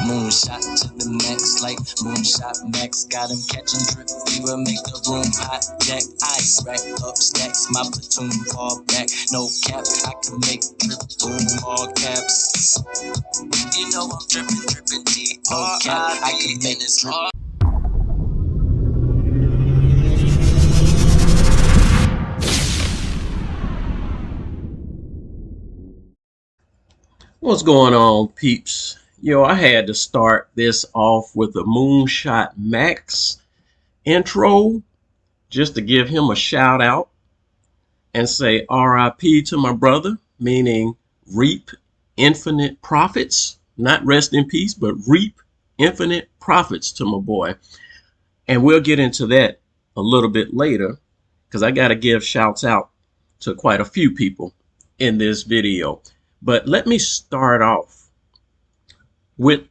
Moonshot to the max, like moonshot max. Got him catching drip fever, make the room hot. Jack ice, rack up stacks. My platoon fall back, no cap. I can make drip boom, all caps. You know I'm dripping, dripping D. No cap, I can make this drip. What's going on, peeps? Yo, I had to start this off with a Moonshot Max intro just to give him a shout out and say RIP to my brother, meaning reap infinite profits, not rest in peace, but reap infinite profits to my boy. And we'll get into that a little bit later because I got to give shouts out to quite a few people in this video. But let me start off with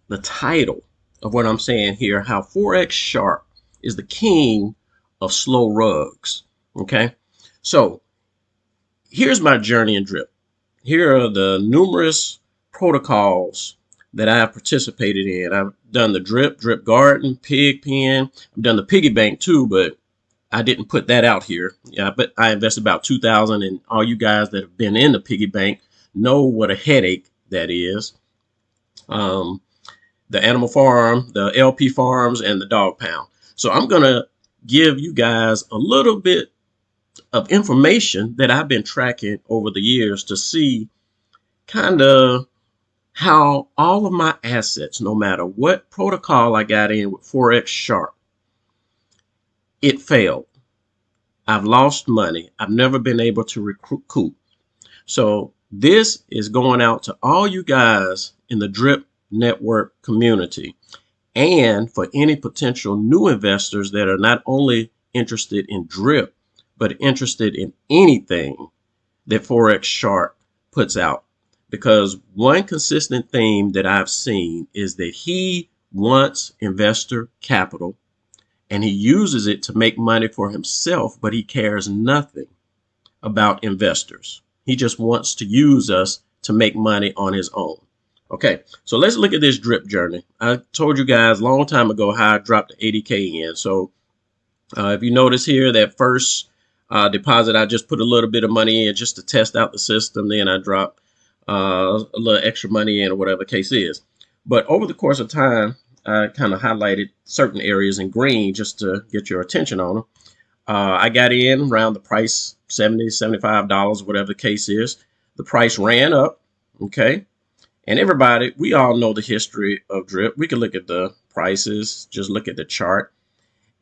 the title of what I'm saying here, how Forex Shark is the king of slow rugs. Okay, so here's my journey in drip. Here are the numerous protocols that I have participated in. I've done the drip garden, pig pen. I've done the piggy bank too, but I didn't put that out here. Yeah, but I invested about 2,000, and all you guys that have been in the piggy bank know what a headache that is. The animal farm, the LP farms, and the dog pound. So I'm gonna give you guys a little bit of information that I've been tracking over the years to see kind of how all of my assets, no matter what protocol I got in with Forex Shark, it failed. I've lost money. I've never been able to recoup. So this is going out to all you guys in the drip network community, and for any potential new investors that are not only interested in drip, but interested in anything that Forex Shark puts out. Because one consistent theme that I've seen is that he wants investor capital and he uses it to make money for himself, but he cares nothing about investors. He just wants to use us to make money on his own. Okay, so let's look at this drip journey. I told you guys a long time ago how I dropped the 80K in. So if you notice here, that first deposit, I just put a little bit of money in just to test out the system. Then I dropped a little extra money in, or whatever the case is. But over the course of time, I kind of highlighted certain areas in green just to get your attention on them. I got in around the price $70, $75, whatever the case is. The price ran up, okay? And everybody, we all know the history of drip. We can look at the prices, just look at the chart.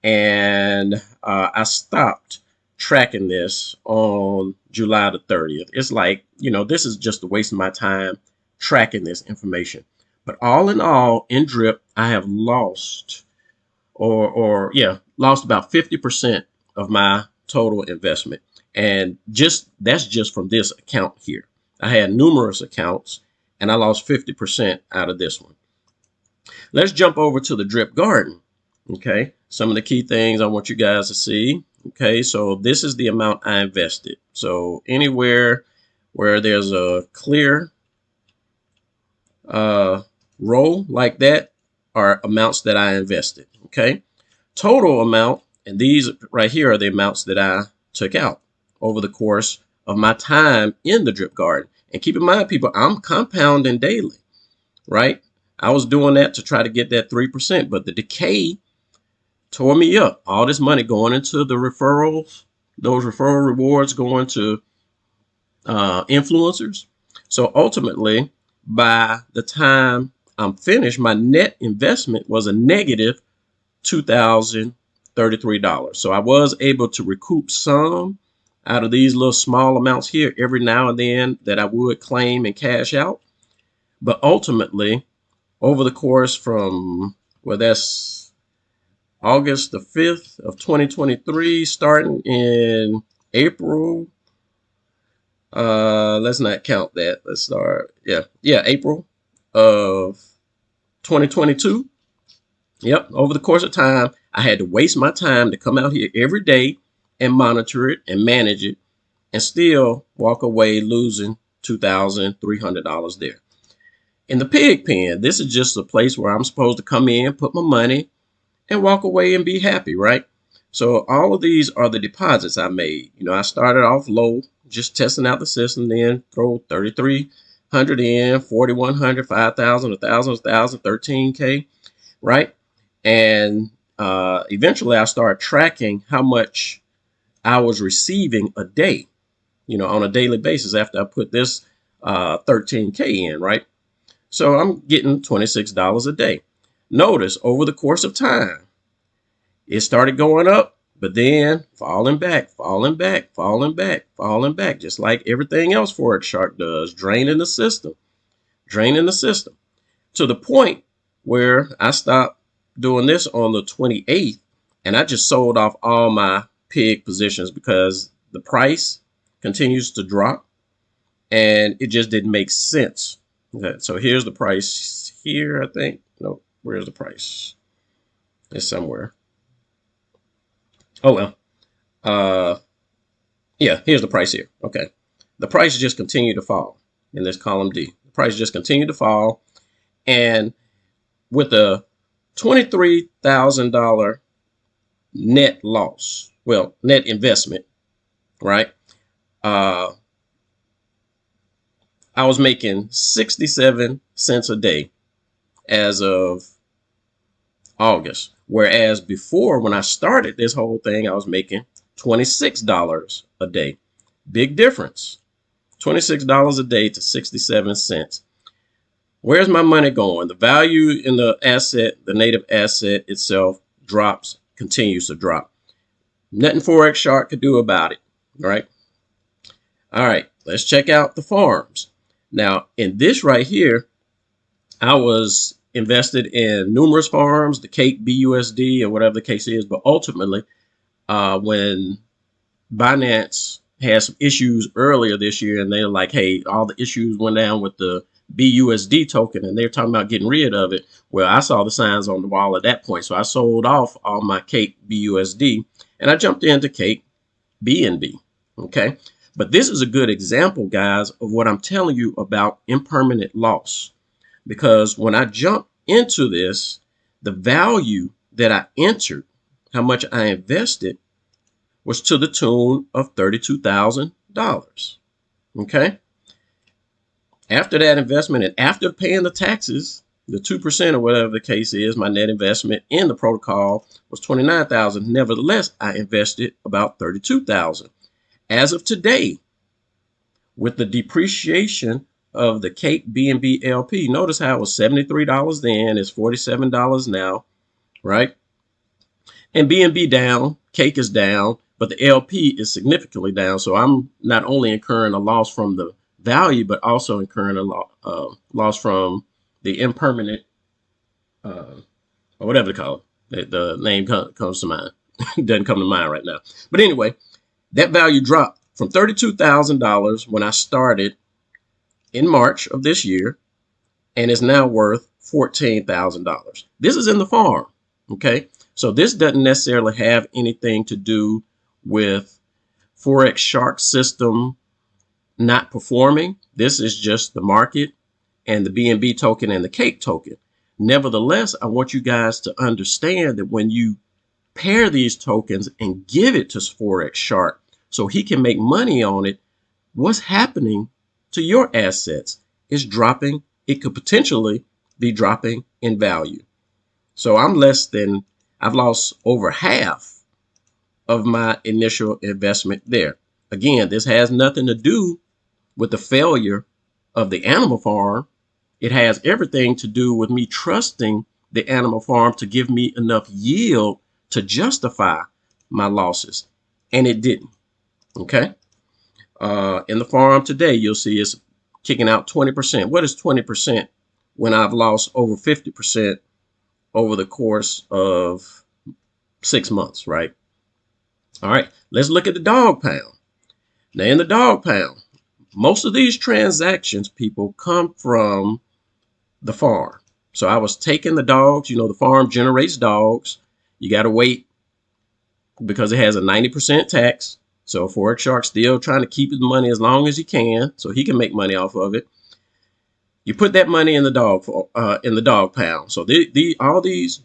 And I stopped tracking this on July the 30th. It's like, you know, this is just a waste of my time tracking this information. But all in all, in drip, I have lost lost about 50% of my total investment. And that's just from this account here. I had numerous accounts and I lost 50% out of this one. Let's jump over to the drip garden. Okay, some of the key things I want you guys to see. Okay, so this is the amount I invested. So anywhere where there's a clear row like that are amounts that I invested. Okay, total amount, and these right here are the amounts that I took out over the course of my time in the drip garden. And keep in mind, people, I'm compounding daily, right? I was doing that to try to get that 3%, but the decay tore me up. All this money going into the referrals, those referral rewards going to influencers. So ultimately, by the time I'm finished, my net investment was a negative $2,033. So I was able to recoup some out of these little small amounts here every now and then that I would claim and cash out. But ultimately, over the course from, well, that's August the 5th of 2023, starting in April. Let's not count that. Let's start. April of 2022. Yep. Over the course of time, I had to waste my time to come out here every day and monitor it and manage it and still walk away losing $2,300 there. In the pig pen, this is just a place where I'm supposed to come in, put my money, and walk away and be happy, right? So all of these are the deposits I made. You know, I started off low, just testing out the system, then throw 3,300 in, 4,100, 5,000, 1,000, 1,000, 13K, right? And eventually I started tracking how much I was receiving a day, you know, on a daily basis after I put this 13K in, right? So I'm getting $26 a day. Notice over the course of time, it started going up, but then falling back, falling back, falling back, falling back, just like everything else Forex Shark does, draining the system to the point where I stopped doing this on the 28th and I just sold off all my pig positions because the price continues to drop and it just didn't make sense. Okay, so here's the price here, I think. No, where's the price? It's somewhere. Oh, well. Yeah, here's the price here. Okay. The price just continued to fall in this column D. The price just continued to fall. And with a $23,000 net loss, well, net investment, right? I was making 67 cents a day as of August. Whereas before, when I started this whole thing, I was making $26 a day. Big difference. $26 a day to 67 cents. Where's my money going? The value in the asset, the native asset itself drops, continues to drop. Nothing Forex Shark could do about it, right? All right, let's check out the farms. Now, in this right here, I was invested in numerous farms, the Cake BUSD or whatever the case is, but ultimately, when Binance had some issues earlier this year and they're like, hey, all the issues went down with the BUSD token and they're talking about getting rid of it. Well, I saw the signs on the wall at that point. So I sold off all my Cake BUSD and I jumped into Cake BNB. Okay. But this is a good example, guys, of what I'm telling you about impermanent loss. Because when I jumped into this, the value that I entered, how much I invested, was to the tune of $32,000. Okay. After that investment and after paying the taxes, the 2% or whatever the case is, my net investment in the protocol was $29,000. Nevertheless, I invested about $32,000. As of today, with the depreciation of the Cake BNB LP, notice how it was $73 then, it's $47 now, right? And BNB down, Cake is down, but the LP is significantly down. So I'm not only incurring a loss from the value, but also incurring a loss from the impermanent, or whatever they call it. The name comes to mind. Doesn't come to mind right now. But anyway, that value dropped from $32,000 when I started in March of this year, and is now worth $14,000. This is in the farm. Okay. So this doesn't necessarily have anything to do with Forex Shark system not performing. This is just the market and the BNB token and the Cake token. Nevertheless, I want you guys to understand that when you pair these tokens and give it to Forex Shark so he can make money on it, what's happening to your assets is dropping. It could potentially be dropping in value. So I've lost over half of my initial investment there. Again, this has nothing to do with the failure of the animal farm. It has everything to do with me trusting the animal farm to give me enough yield to justify my losses. And it didn't. Okay. In the farm today, you'll see it's kicking out 20%. What is 20% when I've lost over 50% over the course of 6 months, right? All right, let's look at the dog pound. Now, in the dog pound, most of these transactions, people, come from the farm. So I was taking the dogs, you know, the farm generates dogs. You got to wait because it has a 90% tax. So Forex Shark still trying to keep his money as long as he can so he can make money off of it. You put that money in the dog pound. So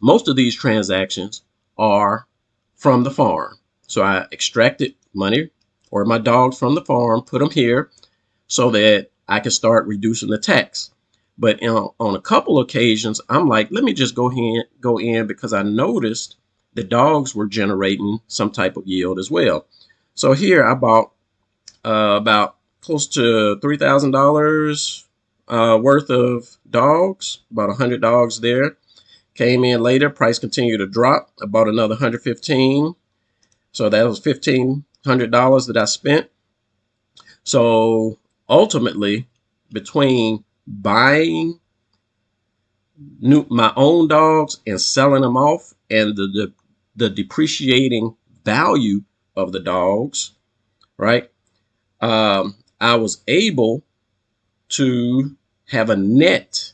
most of these transactions are from the farm. So I extracted money or my dogs from the farm, put them here so that I can start reducing the tax. But on a couple occasions, I'm like, let me just go in because I noticed the dogs were generating some type of yield as well. So here I bought about close to $3,000 worth of dogs, about 100 dogs there. Came in later, price continued to drop. I bought another 115. So that was $1,500 that I spent. So ultimately, between buying my own dogs and selling them off, and the depreciating value of the dogs, right? I was able to have a net.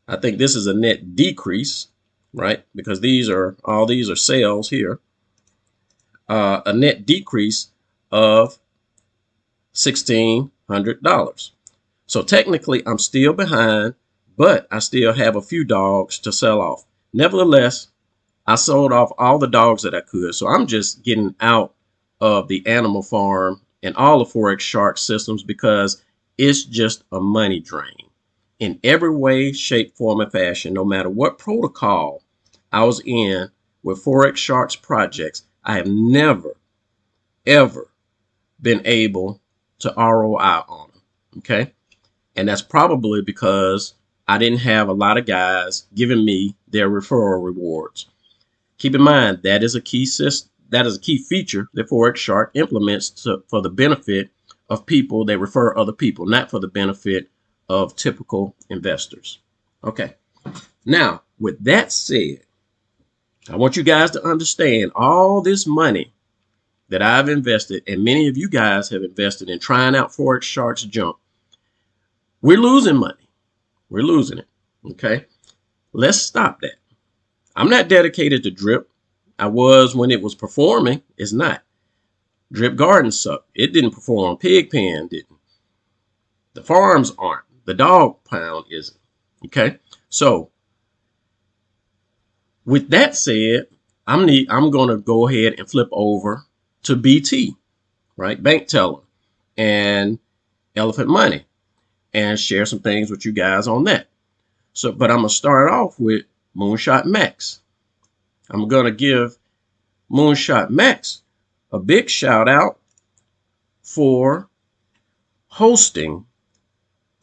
I think this is a net decrease, right? Because all these are sales here. A net decrease of $1,600. So technically I'm still behind, but I still have a few dogs to sell off. Nevertheless, I sold off all the dogs that I could. So I'm just getting out of the animal farm and all the Forex Shark systems because it's just a money drain in every way, shape, form, and fashion. No matter what protocol I was in with Forex Shark's projects, I have never, ever been able to ROI on them. Okay. And that's probably because I didn't have a lot of guys giving me their referral rewards. Keep in mind, that is a key feature that Forex Shark implements for the benefit of people that refer other people, not for the benefit of typical investors. Okay. Now, with that said, I want you guys to understand all this money that I've invested, and many of you guys have invested in trying out Forex Shark's junk. We're losing money. We're losing it. Okay. Let's stop that. I'm not dedicated to drip. I was when it was performing. It's not. Drip Garden sucked. It didn't perform. Pigpen didn't. The farms aren't. The dog pound isn't. Okay. So with that said, I'm going to go ahead and flip over to BT, right? Bank Teller and Elephant Money, and share some things with you guys on that. So, but I'm going to start off with Moonshot Max. I'm going to give Moonshot Max a big shout out for hosting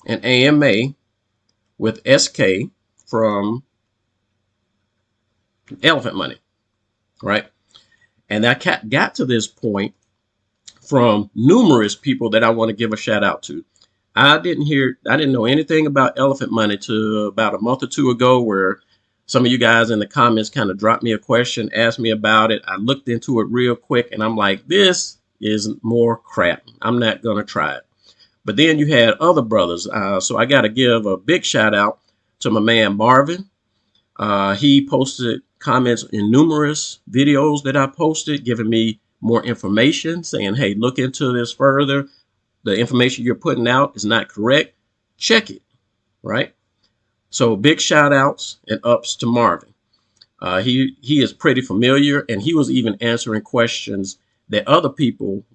an AMA with SK from Elephant Money, right? And I got to this point from numerous people that I want to give a shout out to. I didn't know anything about Elephant Money till about a month or two ago, where some of you guys in the comments kind of dropped me a question, asked me about it. I looked into it real quick and I'm like, this is more crap. I'm not going to try it. But then you had other brothers. So I got to give a big shout out to my man Marvin. He posted comments in numerous videos that I posted, giving me more information, saying, hey, look into this further. The information you're putting out is not correct. Check it, right? So big shout outs and ups to Marvin. He is pretty familiar, and he was even answering questions that other people,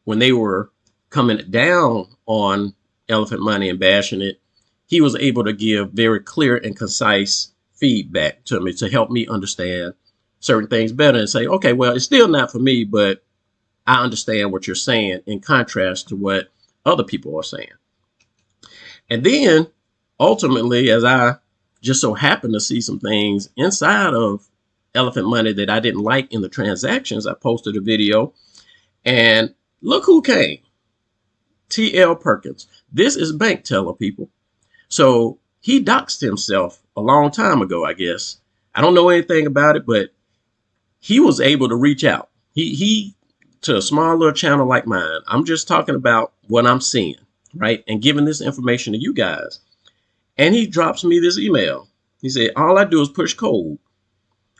when they were coming down on Elephant Money and bashing it, he was able to give very clear and concise feedback to me to help me understand certain things better and say, okay, well, it's still not for me, but I understand what you're saying in contrast to what other people are saying. And then ultimately, as I just so happened to see some things inside of Elephant Money that I didn't like in the transactions, I posted a video, and look who came. TL Perkins. This is Bank Teller, people. So he doxed himself a long time ago, I guess. I don't know anything about it, but he was able to reach out. He to a small little channel like mine. I'm just talking about what I'm seeing, right? And giving this information to you guys. And he drops me this email. He said, all I do is push code.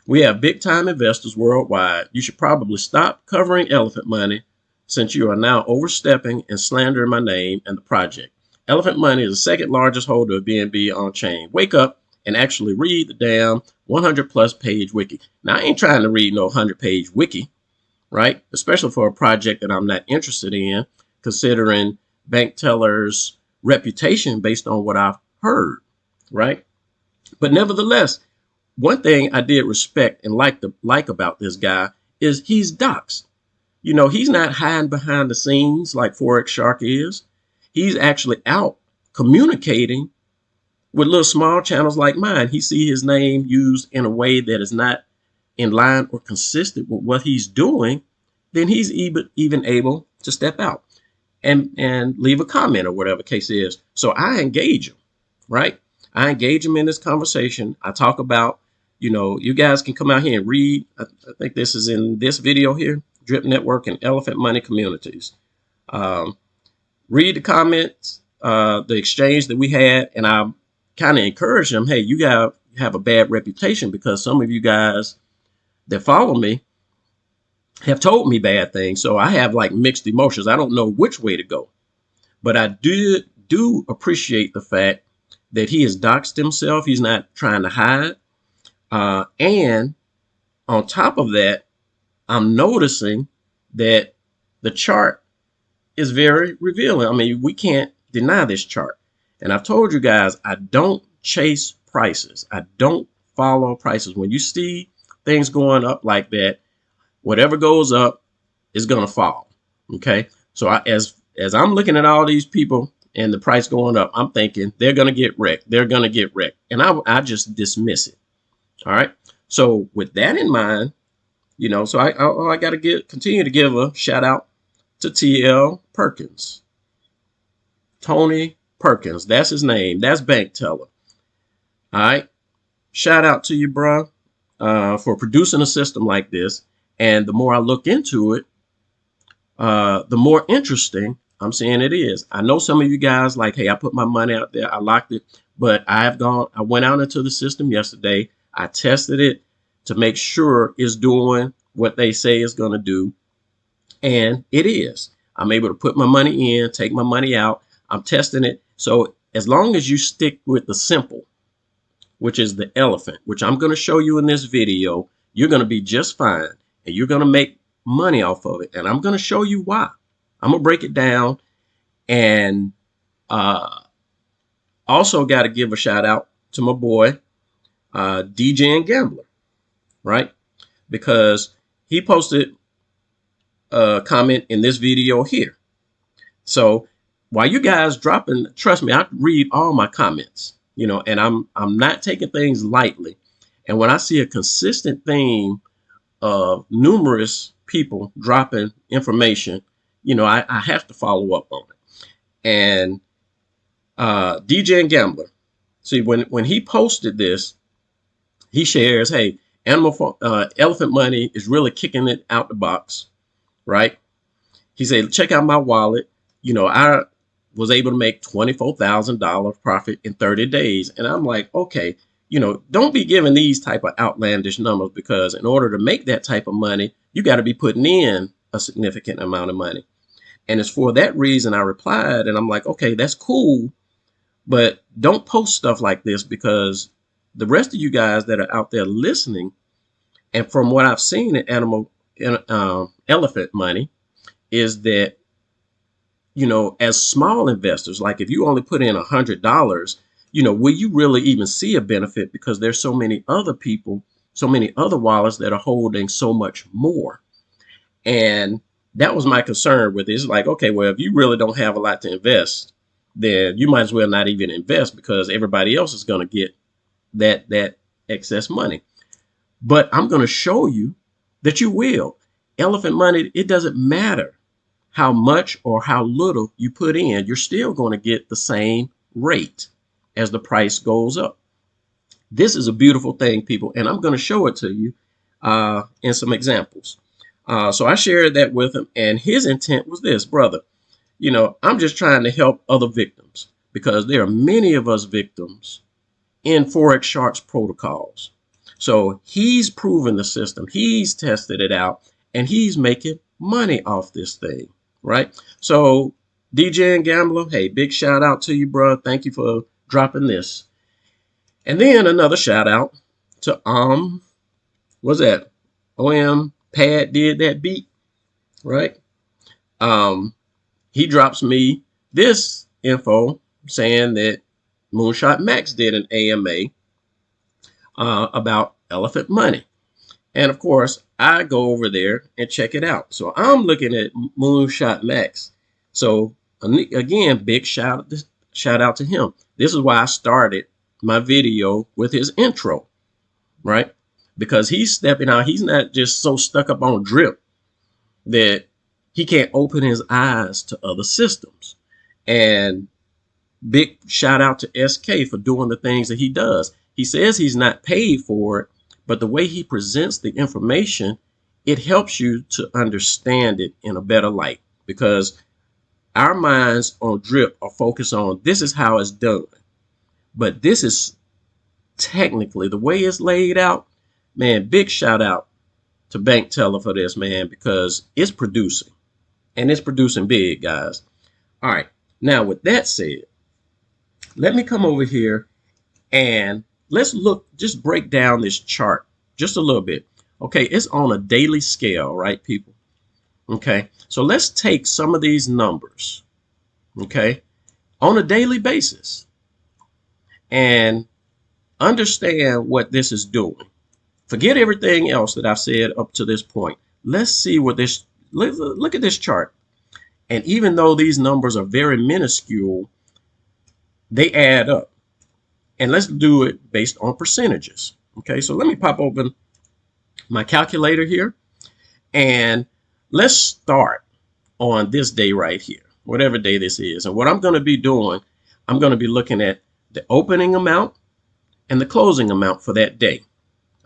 We have big time investors worldwide. You should probably stop covering Elephant Money since you are now overstepping and slandering my name and the project. Elephant Money is the second largest holder of BNB on chain. Wake up and actually read the damn 100 plus page wiki. Now, I ain't trying to read no 100-page wiki, right? Especially for a project that I'm not interested in, considering bank tellers' reputation based on what I've heard, right? But nevertheless, one thing I did respect and like about this guy is he's doxxed. You know, he's not hiding behind the scenes like Forex Shark is. He's actually out communicating with little small channels like mine. He see his name used in a way that is not in line or consistent with what he's doing, then he's even able to step out and leave a comment or whatever the case is. So I engage him, right? I engage him in this conversation. I talk about, you know, you guys can come out here and read. I think this is in this video here, Drip Network and Elephant Money Communities. Read the comments, the exchange that we had, and I kind of encourage them, hey, you guys have a bad reputation because some of you guys that follow me have told me bad things. So I have like mixed emotions. I don't know which way to go. But I do appreciate the fact that he has doxed himself. He's not trying to hide. And on top of that, I'm noticing that the chart is very revealing. I mean, we can't deny this chart. And I've told you guys, I don't chase prices. I don't follow prices. When you see things going up like that, whatever goes up is going to fall. Okay. So as I'm looking at all these people and the price going up, I'm thinking they're going to get wrecked. They're going to get wrecked. And I just dismiss it. All right. So with that in mind, you know, so I got to continue to give a shout out to TL Perkins. Tony Perkins. That's his name. That's bank teller. All right. Shout out to you, bro, for producing a system like this. And the more I look into it, the more interesting I'm saying it is. I know some of you guys like, hey, I put my money out there. I locked it. But I went out into the system yesterday. I tested it to make sure it's doing what they say it's going to do. And it is. I'm able to put my money in, take my money out. I'm testing it. So as long as you stick with the simple, which is the elephant, which I'm going to show you in this video, you're going to be just fine. And you're going to make money off of it. And I'm going to show you why. I'm going to break it down. And also got to give a shout out to my boy, DJ and Gambler, right? Because he posted a comment in this video here. So while you guys dropping, trust me, I read all my comments, you know, and I'm not taking things lightly. And when I see a consistent theme of numerous people dropping information, you know, I have to follow up on it. And DJ and Gambler, see, when he posted this, he shares, hey, Elephant Money is really kicking it out the box, right? He said, check out my wallet. You know, I was able to make $24,000 profit in 30 days. And I'm like, okay, you know, don't be giving these type of outlandish numbers, because in order to make that type of money, you got to be putting in a significant amount of money. And it's for that reason I replied, and I'm like, okay, that's cool, but don't post stuff like this, because the rest of you guys that are out there listening, and from what I've seen in Elephant Money, is that, you know, as small investors, like if you only put in $100, you know, will you really even see a benefit? Because there's so many other people, so many other wallets that are holding so much more. And that was my concern with it. It's like, okay, well, if you really don't have a lot to invest, then you might as well not even invest, because everybody else is going to get that excess money. But I'm going to show you that you will. Elephant Money, it doesn't matter how much or how little you put in, you're still going to get the same rate as the price goes up. This is a beautiful thing, people, and I'm going to show it to you in some examples. So I shared that with him, and his intent was this: brother, you know, I'm just trying to help other victims, because there are many of us victims in Forex Shark's protocols. So he's proven the system, he's tested it out, and he's making money off this thing, right? So DJ and Gambler, hey, big shout out to you, bro. Thank you for dropping this. And then another shout out to what's that? Pad did that beat, right? He drops me this info saying that Moonshot Max did an AMA about elephant money. And of course, I go over there and check it out. So I'm looking at Moonshot Max. So again, big shout out to him. This is why I started my video with his intro, right? Because he's stepping out. He's not just so stuck up on drip that he can't open his eyes to other systems. And big shout out to SK for doing the things that he does. He says he's not paid for it, but the way he presents the information, it helps you to understand it in a better light, because our minds on drip are focused on this is how it's done. But this is technically the way it's laid out. Man, big shout out to Bank Teller for this, man, because it's producing, and it's producing big, guys. All right. Now, with that said, let me come over here and let's just break down this chart just a little bit. Okay, it's on a daily scale, right, people? Okay, so let's take some of these numbers, okay, on a daily basis and understand what this is doing. Forget everything else that I've said up to this point. Let's see what look at this chart. And even though these numbers are very minuscule, they add up. And let's do it based on percentages. Okay, so let me pop open my calculator here. And let's start on this day right here, whatever day this is. And what I'm going to be doing, I'm going to be looking at the opening amount and the closing amount for that day.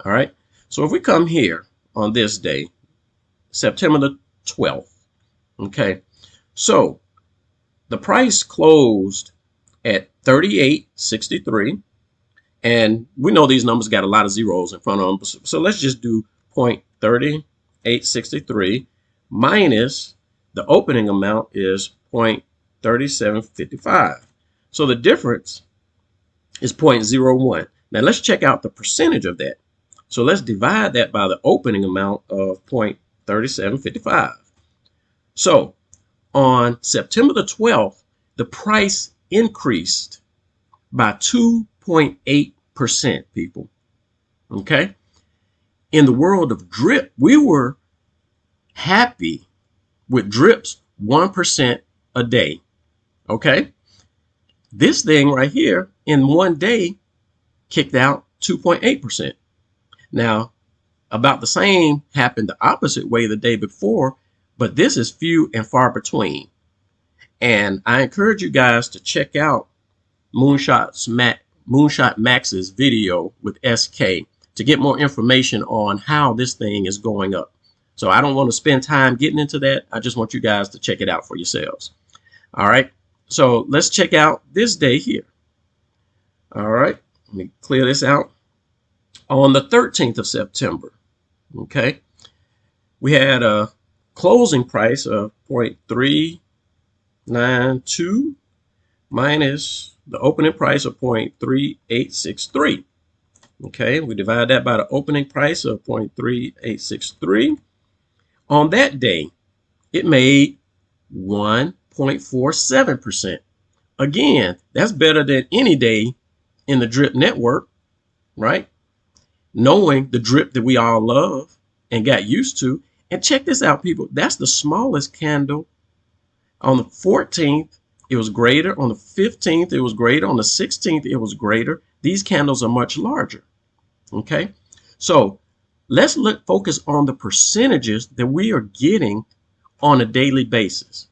All right. So if we come here on this day, September the 12th. Okay. So the price closed at 38.63. And we know these numbers got a lot of zeros in front of them. So let's just do 0.3863 minus the opening amount is 0.3755. So the difference is 0.01. Now let's check out the percentage of that. So let's divide that by the opening amount of 0.3755. So on September the 12th, the price increased by 2.8%, people. Okay. In the world of drip, we were happy with drips 1% a day. Okay. This thing right here in one day kicked out 2.8%. Now, about the same happened the opposite way the day before, but this is few and far between. And I encourage you guys to check out Moonshot Max's video with SK to get more information on how this thing is going up. So I don't want to spend time getting into that. I just want you guys to check it out for yourselves. All right. So let's check out this day here. All right. Let me clear this out. On the 13th of September, okay, we had a closing price of 0.392 minus the opening price of 0.3863. Okay, we divide that by the opening price of 0.3863. On that day, it made 1.47%. Again, that's better than any day in the drip network, right? Knowing the drip that we all love and got used to. And check this out, people. That's the smallest candle. On the 14th, it was greater. On the 15th, it was greater. On the 16th, it was greater. These candles are much larger. Okay. So let's focus on the percentages that we are getting on a daily basis.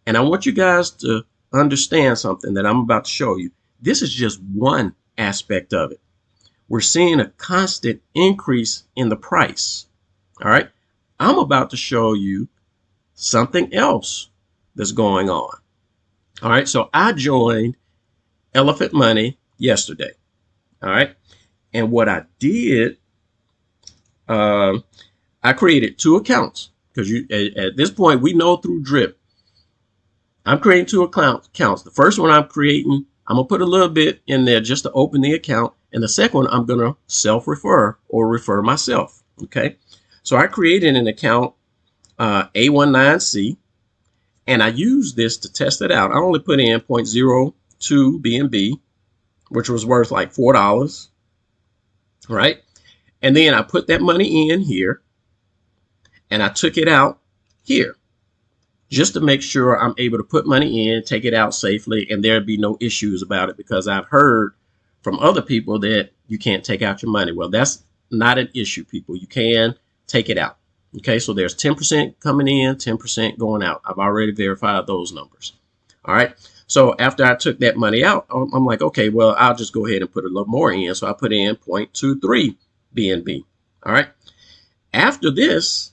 And I want you guys to understand something that I'm about to show you. This is just one aspect of it. We're seeing a constant increase in the price. All right. I'm about to show you something else that's going on. All right. So I joined Elephant Money yesterday. All right. And what I did, I created two accounts because at this point we know through drip I'm creating two accounts. The first one I'm creating, I'm going to put a little bit in there just to open the account. And the second one, I'm going to self-refer or refer myself. Okay. So I created an account, A19C, and I used this to test it out. I only put in 0.02 BNB, which was worth like $4. Right. And then I put that money in here and I took it out here, just to make sure I'm able to put money in, take it out safely, and there'd be no issues about it, because I've heard from other people that you can't take out your money. Well, that's not an issue, people. You can take it out. Okay, so there's 10% coming in, 10% going out. I've already verified those numbers. All right, so after I took that money out, I'm like, okay, well, I'll just go ahead and put a little more in. So I put in 0.23 BNB. All right, after this,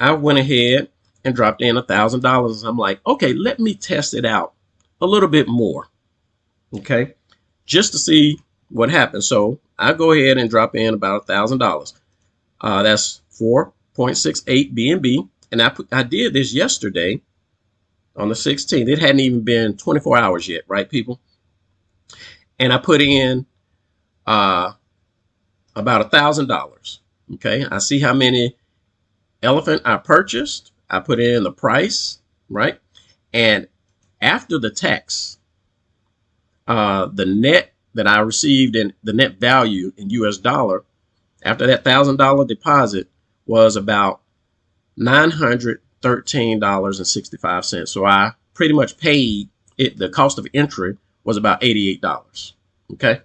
I went ahead and dropped in $1,000. I'm like, okay, let me test it out a little bit more. Okay, just to see what happens. So I go ahead and drop in about $1,000. That's 4.68 BNB. And I did this yesterday on the 16th. It hadn't even been 24 hours yet, right, people? And I put in about $1,000. Okay, I see how many elephant I purchased. I put in the price, right? And after the tax, the net that I received in the net value in US dollar, after that $1,000 deposit, was about $913.65. So I pretty much paid it. The cost of entry was about $88. Okay.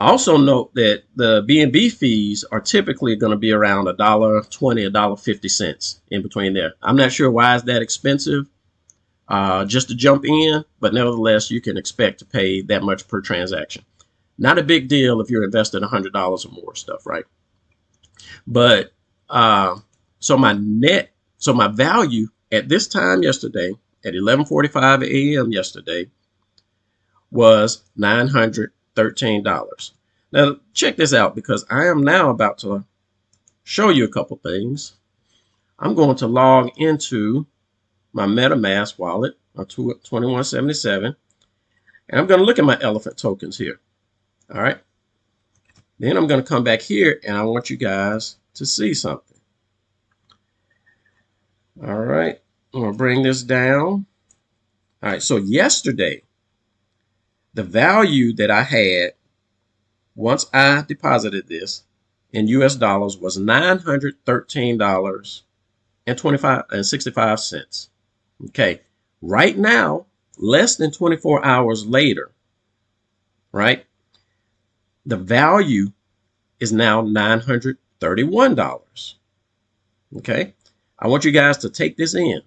Also note that the BNB fees are typically going to be around $1.20, $1.50 in between there. I'm not sure why it's that expensive just to jump in, but nevertheless, you can expect to pay that much per transaction. Not a big deal if you're investing $100 or more stuff, right? But so my value at this time yesterday, at 11:45 a.m. yesterday, was $913. Now check this out, because I am now about to show you a couple things. I'm going to log into my MetaMask wallet, 2177, and I'm going to look at my elephant tokens here. All right. Then I'm going to come back here, and I want you guys to see something. All right. I'm going to bring this down. All right. So yesterday, the value that I had once I deposited this in US dollars was $913.65. Okay. Right now, less than 24 hours later, right, the value is now $931. Okay. I want you guys to take this in.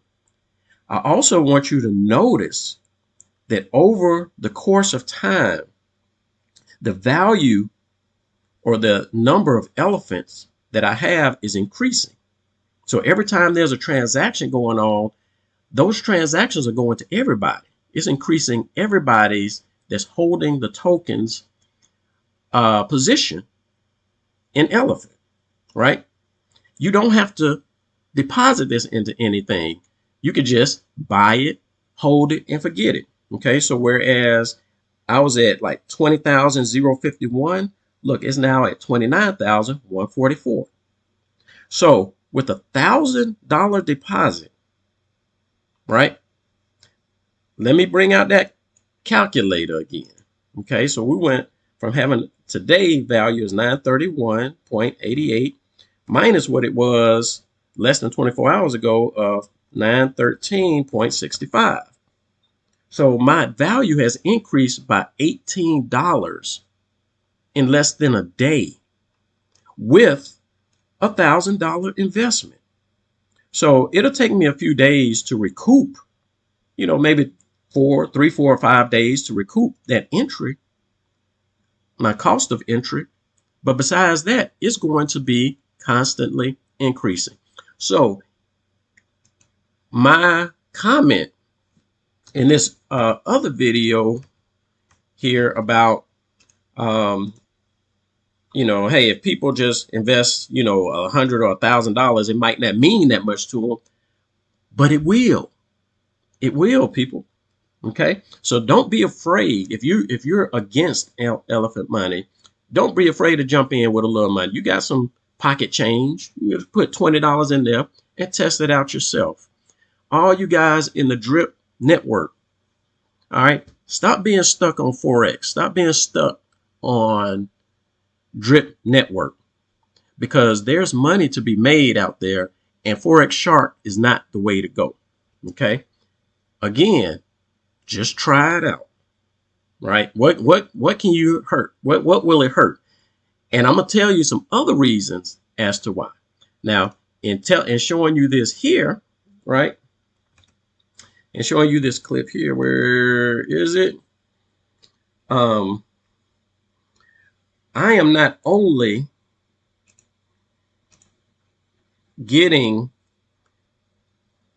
I also want you to notice that over the course of time, the value or the number of elephants that I have is increasing. So every time there's a transaction going on, those transactions are going to everybody. It's increasing everybody's that's holding the tokens position in elephant, right? You don't have to deposit this into anything. You could just buy it, hold it, and forget it. Okay, so whereas I was at like 20,051, look, it's now at 29,144. So with $1,000 deposit, right? Let me bring out that calculator again. Okay, so we went from having today value is 931.88 minus what it was less than 24 hours ago of 913.65. So my value has increased by $18 in less than a day with $1,000 investment. So it'll take me a few days to recoup, maybe 4 or 5 days to recoup that entry, my cost of entry. But besides that, it's going to be constantly increasing. So my comment in this other video here about, hey, if people just invest, $100 or $1,000, it might not mean that much to them, but it will. It will, people. Okay, so don't be afraid. If you're against elephant money, don't be afraid to jump in with a little money. You got some pocket change, you just put $20 in there and test it out yourself. All you guys in the drip network, all right, stop being stuck on Forex. Stop being stuck on drip network, because there's money to be made out there, and Forex Shark is not the way to go. Okay, again, just try it out. Right? What can you hurt? What will it hurt? And I'm gonna tell you some other reasons as to why. Now, in showing you this here, right? And showing you this clip here, where is it? I am not only getting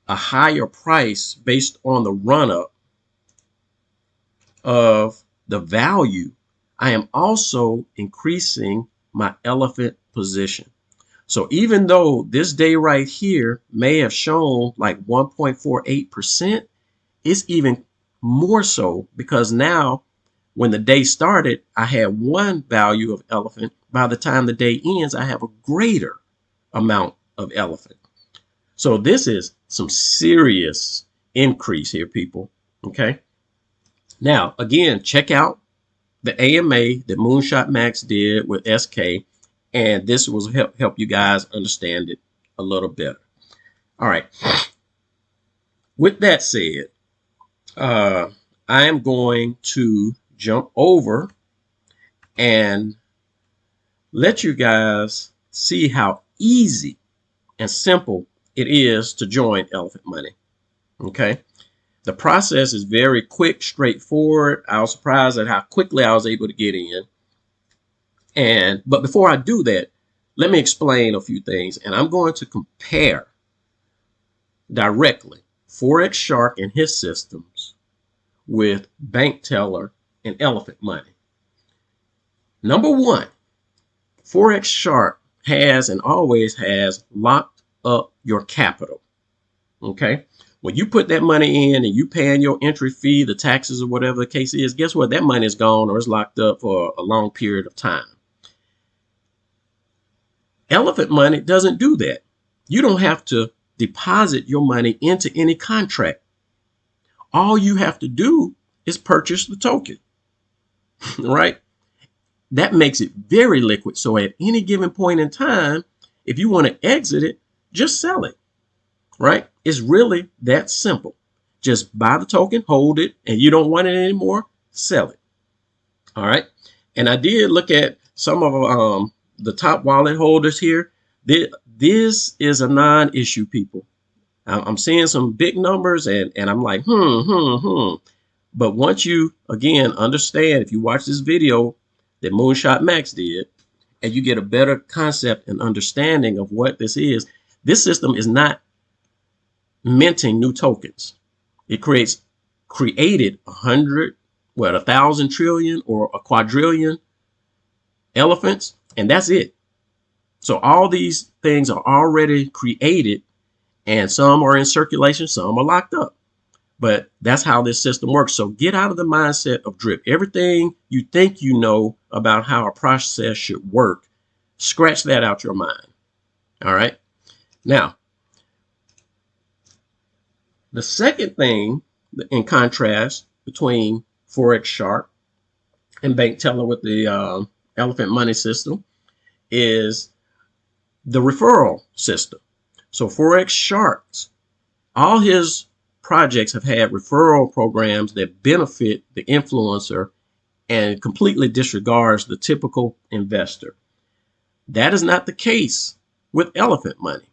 a higher price based on the run up of the value, I am also increasing my elephant position. So even though this day right here may have shown like 1.48%, it's even more so because now when the day started, I had one value of elephant. By the time the day ends, I have a greater amount of elephant. So this is some serious increase here, people. Okay. Now, again, check out the AMA that Moonshot Max did with SK, and this will help you guys understand it a little better. All right. With that said, I am going to jump over and let you guys see how easy and simple it is to join Elephant Money. Okay. The process is very quick, straightforward. I was surprised at how quickly I was able to get in. But before I do that, let me explain a few things. And I'm going to compare directly Forex Shark and his systems with Bank Teller and Elephant Money. Number one, Forex Shark has and always has locked up your capital. Okay. When you put that money in and you paying your entry fee, the taxes or whatever the case is, guess what? That money is gone or it's locked up for a long period of time. Elephant Money doesn't do that. You don't have to deposit your money into any contract. All you have to do is purchase the token, right? That makes it very liquid. So at any given point in time, if you want to exit it, just sell it, right? It's really that simple. Just buy the token, hold it, and you don't want it anymore, sell it. All right. And I did look at some of the top wallet holders here. This is a non-issue, people. I'm seeing some big numbers and I'm like, But once you, again, understand, if you watch this video that Moonshot Max did, and you get a better concept and understanding of what this system is not minting new tokens. It created 1,000 trillion or a quadrillion elephants, and that's it. So all these things are already created, and some are in circulation, some are locked up. But that's how this system works. So get out of the mindset of drip. Everything you think you know about how a process should work, scratch that out your mind. All right. Now, the second thing in contrast between Forex Shark and Bank Teller with the Elephant Money system is the referral system. So Forex Sharks, all his projects have had referral programs that benefit the influencer and completely disregards the typical investor. That is not the case with Elephant Money.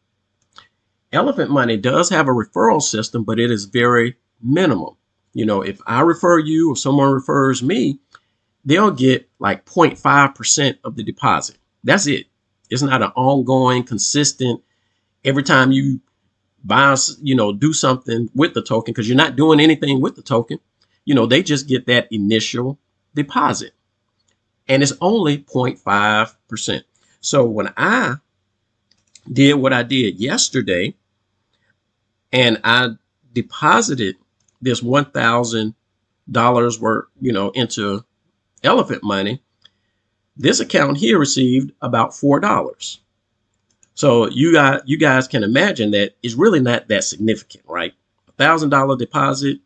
Elephant Money does have a referral system, but it is very minimal. You know, if I refer you or someone refers me, they'll get like 0.5% of the deposit. That's it. It's not an ongoing, consistent, every time you buy, do something with the token, because you're not doing anything with the token. They just get that initial deposit, and it's only 0.5%. So when I did what I did yesterday, and I deposited this $1,000 worth, into elephant money, this account here received about $4. So you guys can imagine that it's really not that significant, right? $1,000 deposit,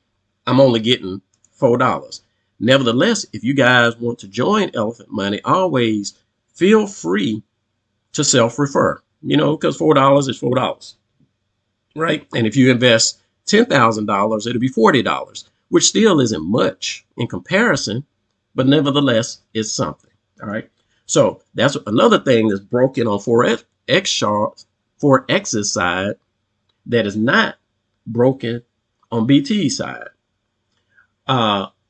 I'm only getting $4. Nevertheless, if you guys want to join Elephant Money, always feel free to self-refer, because $4 is $4, right? And if you invest $10,000, it'll be $40, which still isn't much in comparison, but nevertheless, it's something. All right. So that's another thing that's broken on Forex Shark, Forex's side, that is not broken on BT's side.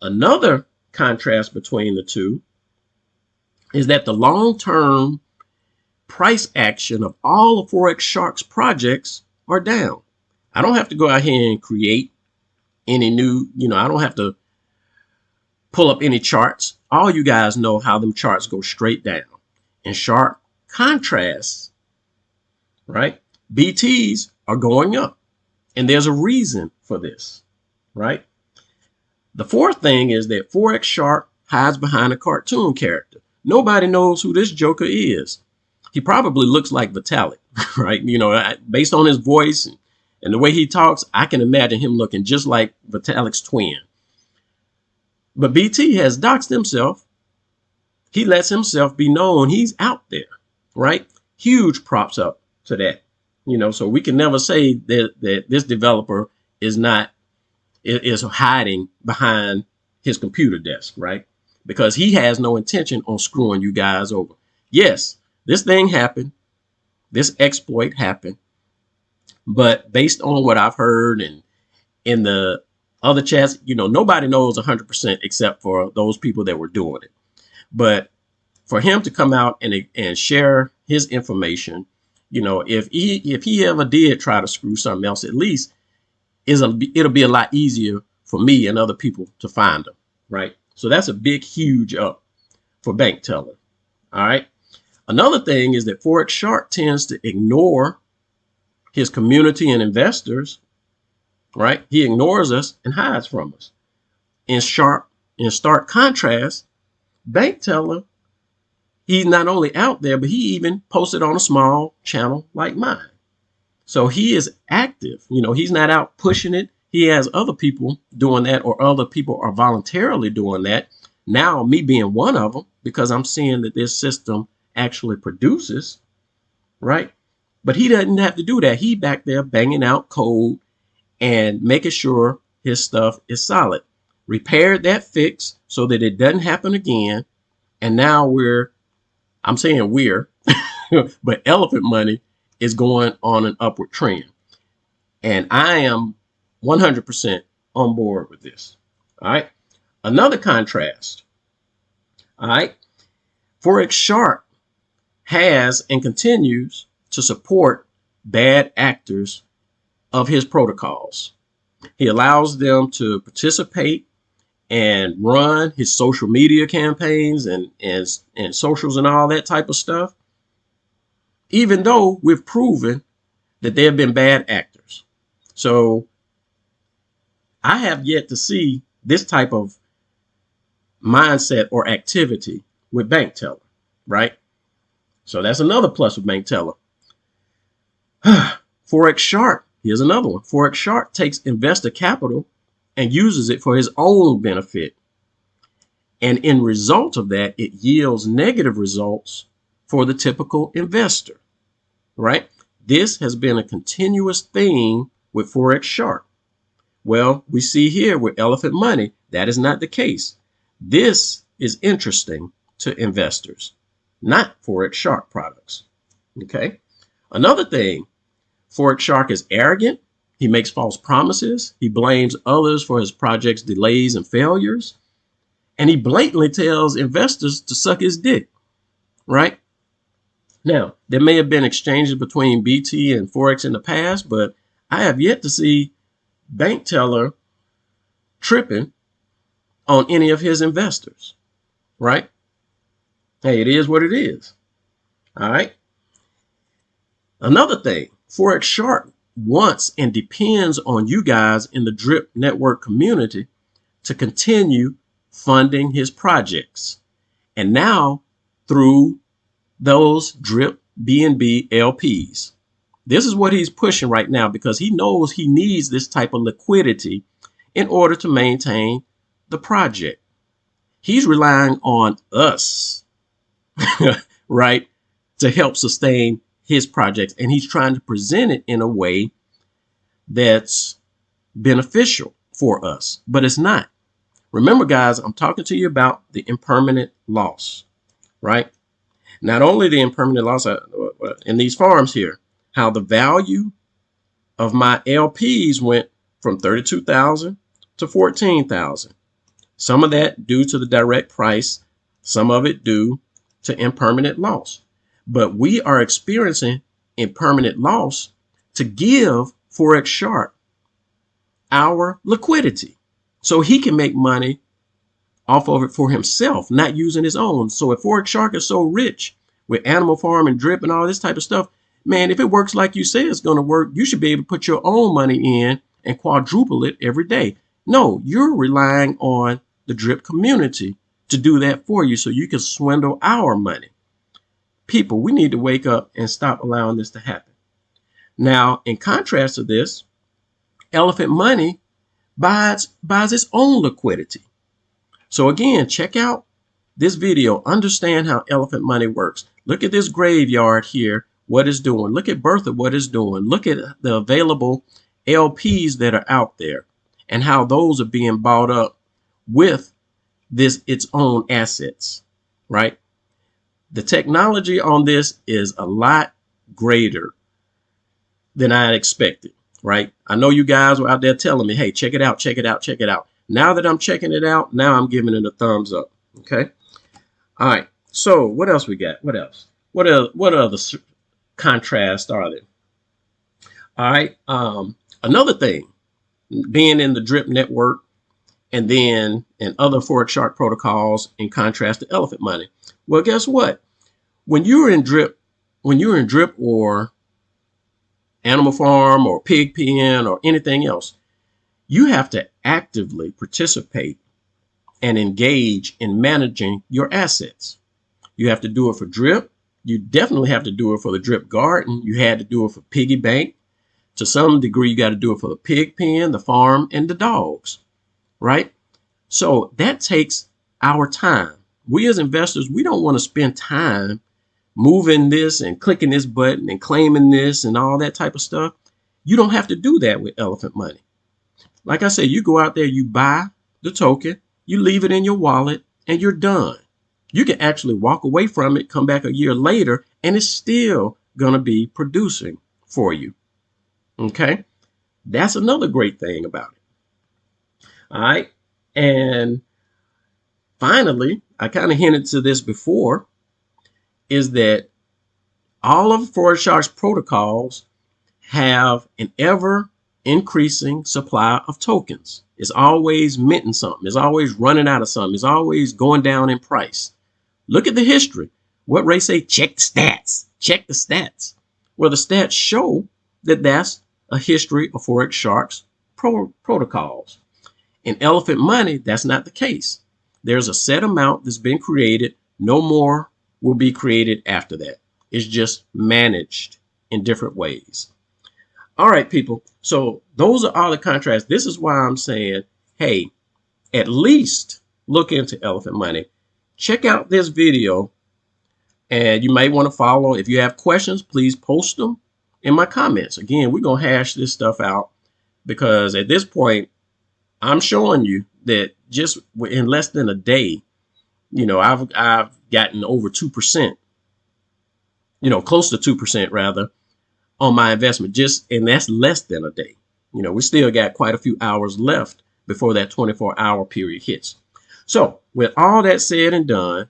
Another contrast between the two is that the long-term price action of all of Forex Shark's projects are down. I don't have to go out here and create any new, I don't have to pull up any charts. All you guys know how them charts go straight down. In sharp contrast, right, BTs are going up. And there's a reason for this, right? The fourth thing is that Forex Shark hides behind a cartoon character. Nobody knows who this joker is. He probably looks like Vitalik, right? Based on his voice and the way he talks, I can imagine him looking just like Vitalik's twin. But BT has doxed himself. He lets himself be known he's out there, right? Huge props up to that. So we can never say that this developer is hiding behind his computer desk, right? Because he has no intention on screwing you guys over. Yes, this thing happened. This exploit happened. But based on what I've heard and in the other chats, nobody knows 100% except for those people that were doing it. But for him to come out and share his information, if he ever did try to screw something else, at least it'll be a lot easier for me and other people to find him, right? So that's a big, huge up for Bank Teller. All right. Another thing is that Forex Shark tends to ignore his community and investors, right? He ignores us and hides from us. In stark contrast, Bank Teller, he's not only out there, but he even posted on a small channel like mine. So he is active. He's not out pushing it. He has other people doing that, or other people are voluntarily doing that. Now, me being one of them, because I'm seeing that this system actually produces, right? But he doesn't have to do that. He back there banging out code and making sure his stuff is solid. Repaired that fix so that it doesn't happen again. And now I'm saying we're, but Elephant Money is going on an upward trend. And I am 100% on board with this. All right. Another contrast. All right. Forex Shark has and continues to support bad actors of his protocols. He allows them to participate and run his social media campaigns and socials and all that type of stuff, even though we've proven that they have been bad actors. So I have yet to see this type of mindset or activity with Bank Teller, right? So that's another plus with Bank Teller. Forex Shark, here's another one. Forex Shark takes investor capital and uses it for his own benefit. And in result of that, it yields negative results for the typical investor, right? This has been a continuous theme with Forex Shark. Well, we see here with Elephant Money, that is not the case. This is interesting to investors, not Forex Shark products. Okay. Another thing, Forex Shark is arrogant. He makes false promises. He blames others for his project's delays and failures. And he blatantly tells investors to suck his dick, right? Now, there may have been exchanges between BT and Forex in the past, but I have yet to see Bank Teller tripping on any of his investors, right? Hey, it is what it is. All right. Another thing, Forex Shark wants and depends on you guys in the Drip Network community to continue funding his projects. And now through those Drip BNB LPs. This is what he's pushing right now because he knows he needs this type of liquidity in order to maintain the project. He's relying on us, right, to help sustain his projects. And he's trying to present it in a way that's beneficial for us, but it's not. Remember, guys, I'm talking to you about the impermanent loss, right? Not only the impermanent loss in these farms here, how the value of my LPs went from 32,000 to 14,000. Some of that due to the direct price, some of it due to impermanent loss. But we are experiencing impermanent loss to give Forex Shark our liquidity so he can make money off of it for himself, not using his own. So if Forex Shark is so rich with Animal Farm and Drip and all this type of stuff, man, if it works like you say it's going to work, you should be able to put your own money in and quadruple it every day. No, you're relying on the Drip community to do that for you so you can swindle our money. People, we need to wake up and stop allowing this to happen. Now, in contrast to this, Elephant Money buys its own liquidity. So again, check out this video. Understand how Elephant Money works. Look at this graveyard here, what it's doing. Look at Bertha, what it's doing. Look at the available LPs that are out there and how those are being bought up with its own assets, right? The technology on this is a lot greater than I had expected, right? I know you guys were out there telling me, hey, check it out, check it out, check it out. Now that I'm checking it out, now I'm giving it a thumbs up, okay? All right, so what else we got? What else? What other contrasts are there? All right, another thing, being in the Drip network and then in other Forex Shark protocols in contrast to Elephant Money. Well, guess what? When you're in Drip or Animal Farm or Pig Pen or anything else, you have to actively participate and engage in managing your assets. You have to do it for Drip. You definitely have to do it for the Drip Garden. You had to do it for Piggy Bank. To some degree, you got to do it for the Pig Pen, the farm, and the dogs, right? So that takes our time. We as investors, we don't want to spend time moving this and clicking this button and claiming this and all that type of stuff. You don't have to do that with Elephant Money. Like I said, you go out there, you buy the token, you leave it in your wallet, and you're done. You can actually walk away from it, come back a year later, and it's still going to be producing for you. Okay? That's another great thing about it. All right? And finally, I kind of hinted to this before, is that all of Forex Shark's protocols have an ever increasing supply of tokens. It's always minting something. It's always running out of something. It's always going down in price. Look at the history. What Ray say? Check the stats. Check the stats. Well, the stats show that that's a history of Forex Shark's protocols. In Elephant Money, that's not the case. There's a set amount that's been created. No more will be created after that. It's just managed in different ways. All right, people. So those are all the contrasts. This is why I'm saying, hey, at least look into Elephant Money. Check out this video, and you might want to follow. If you have questions, please post them in my comments. Again, we're going to hash this stuff out because at this point, I'm showing you that just in less than a day, you know, I've gotten over 2%, you know, close to 2% rather, on my investment, and that's less than a day. You know, we still got quite a few hours left before that 24-hour period hits. So with all that said and done,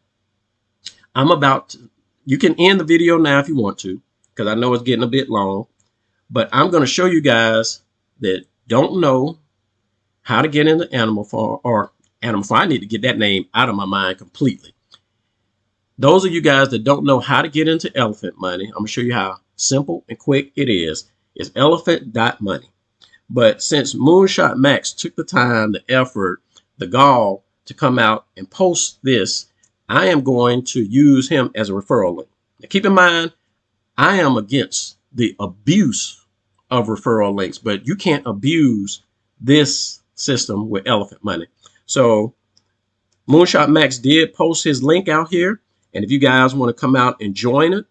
you can end the video now if you want to, because I know it's getting a bit long, but I'm going to show you guys that don't know how to get into Animal Farm I need to get that name out of my mind completely. Those of you guys that don't know how to get into Elephant Money, I'm going to show you how simple and quick it is. is elephant.money. But since Moonshot Max took the time, the effort, the gall to come out and post this, I am going to use him as a referral link. Now, keep in mind, I am against the abuse of referral links, but you can't abuse this system with elephant money. So Moonshot Max did post his link out here. And if you guys want to come out and join it,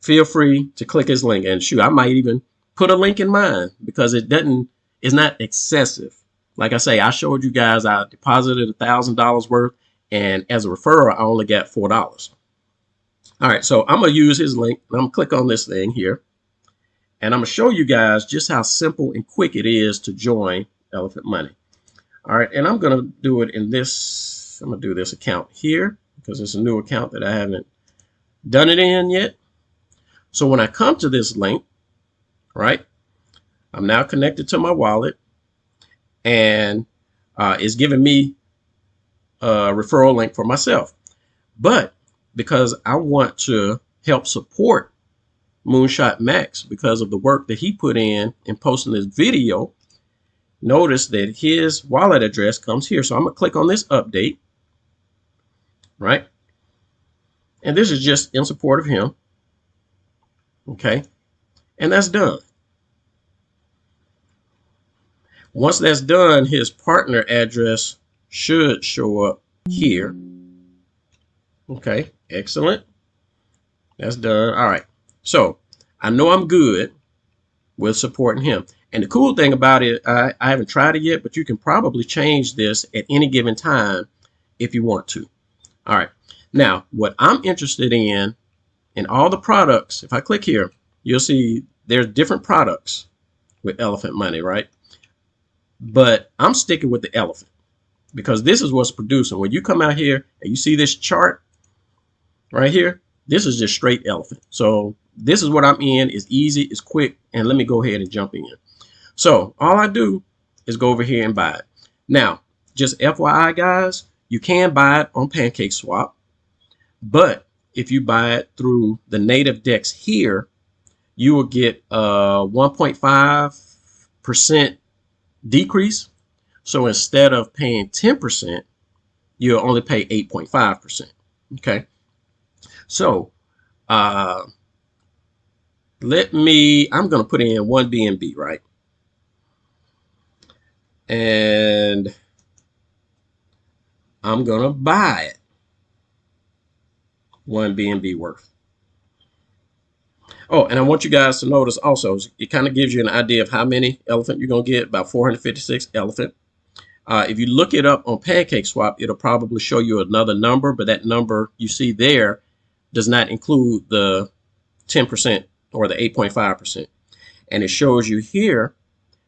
feel free to click his link. And shoot, I might even put a link in mine because it's not excessive. Like I say, I showed you guys I deposited $1,000 worth, and as a referral, I only got $4. All right, so I'm gonna use his link, and I'm gonna click on this thing here, and I'm gonna show you guys just how simple and quick it is to join Elephant Money. All right, and I'm gonna do it in this. I'm gonna do this account here because it's a new account that I haven't done it in yet. So when I come to this link, right, I'm now connected to my wallet, and it's giving me a referral link for myself. But because I want to help support Moonshot Max because of the work that he put in posting this video, notice that his wallet address comes here. So I'm gonna click on this update, right? And this is just in support of him. Okay, and that's done. Once that's done, his partner address should show up here. Okay, excellent. That's done. All right, so I know I'm good with supporting him. And the cool thing about it, I haven't tried it yet, but you can probably change this at any given time if you want to. All right, now what I'm interested in all the products, if I click here, you'll see there's different products with Elephant Money, right? But I'm sticking with the elephant because this is what's producing. When you come out here and you see this chart right here, this is just straight elephant. So this is what I'm in. It's easy, it's quick, and let me go ahead and jump in. So all I do is go over here and buy it. Now, just FYI, guys, you can buy it on PancakeSwap, but if you buy it through the native DEX here, you will get a 1.5% decrease. So instead of paying 10%, you'll only pay 8.5%. Okay. So I'm going to put in one BNB, right? And I'm going to buy it. One BNB worth. Oh, and I want you guys to notice also, it kind of gives you an idea of how many elephant you're going to get, about 456 elephant. If you look it up on PancakeSwap, it'll probably show you another number, but that number you see there does not include the 10% or the 8.5%. And it shows you here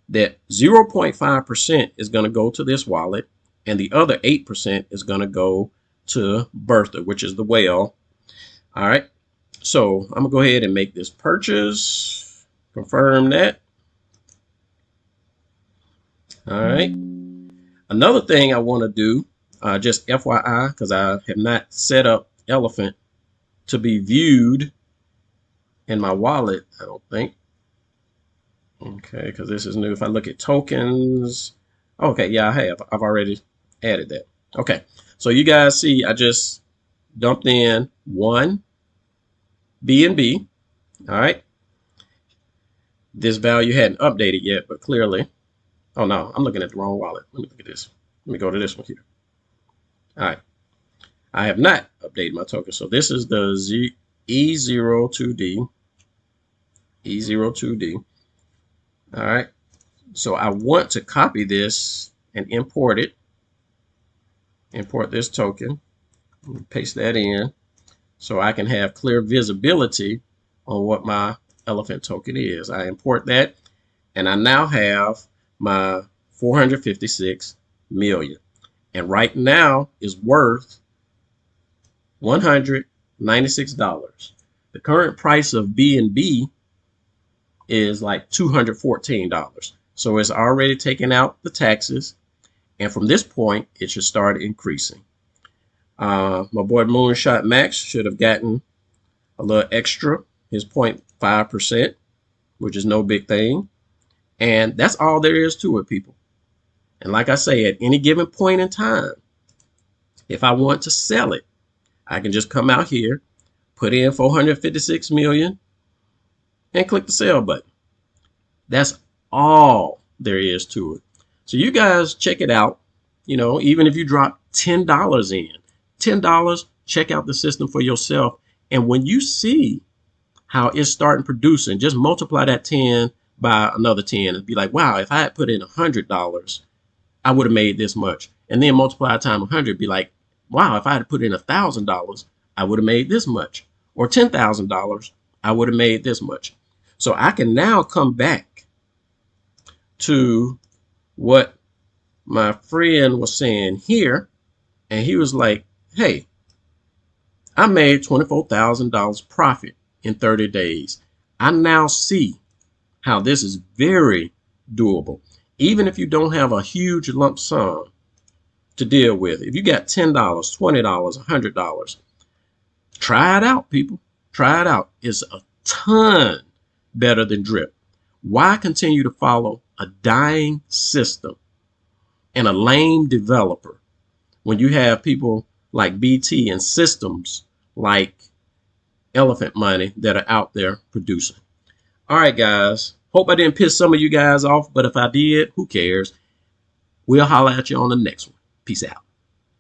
that 0.5% is going to go to this wallet, and the other 8% is going to go to Bertha, which is the whale. All right. So I'm gonna go ahead and make this purchase, confirm that. All right. Another thing I want to do, just FYI, because I have not set up Elephant to be viewed in my wallet, I don't think. Okay, because this is new. If I look at tokens, okay, yeah, I have. I've already added that. Okay, so you guys see I just dumped in one BNB. All right. This value hadn't updated yet, but clearly, oh no, I'm looking at the wrong wallet. Let me look at this. Let me go to this one here. All right. I have not updated my token. So this is the E02D. E02D. All right. So I want to copy this and import it. Import this token. Paste that in so I can have clear visibility on what my elephant token is. I import that, and I now have my 456 million. And right now is worth $196. The current price of BNB is like $214. So it's already taken out the taxes. And from this point, it should start increasing. My boy Moonshot Max should have gotten a little extra, his 0.5%, which is no big thing. And that's all there is to it, people. And like I say, at any given point in time, if I want to sell it, I can just come out here, put in 456 million and click the sell button. That's all there is to it. So you guys check it out. You know, even if you drop $10 in, $10, check out the system for yourself. And when you see how it's starting producing, just multiply that 10 by another 10 and be like, wow, if I had put in $100, I would have made this much. And then multiply times 100, be like, wow, if I had put in $1,000, I would have made this much. Or $10,000, I would have made this much. So I can now come back to what my friend was saying here. And he was like, hey, I made $24,000 profit in 30 days. I now see how this is very doable. Even if you don't have a huge lump sum to deal with. If you got $10, $20, $100, try it out, people. Try it out. It's a ton better than drip. Why continue to follow a dying system and a lame developer when you have people like BT and systems like Elephant Money that are out there producing? All right, guys. Hope I didn't piss some of you guys off, but if I did, who cares? We'll holler at you on the next one. Peace out.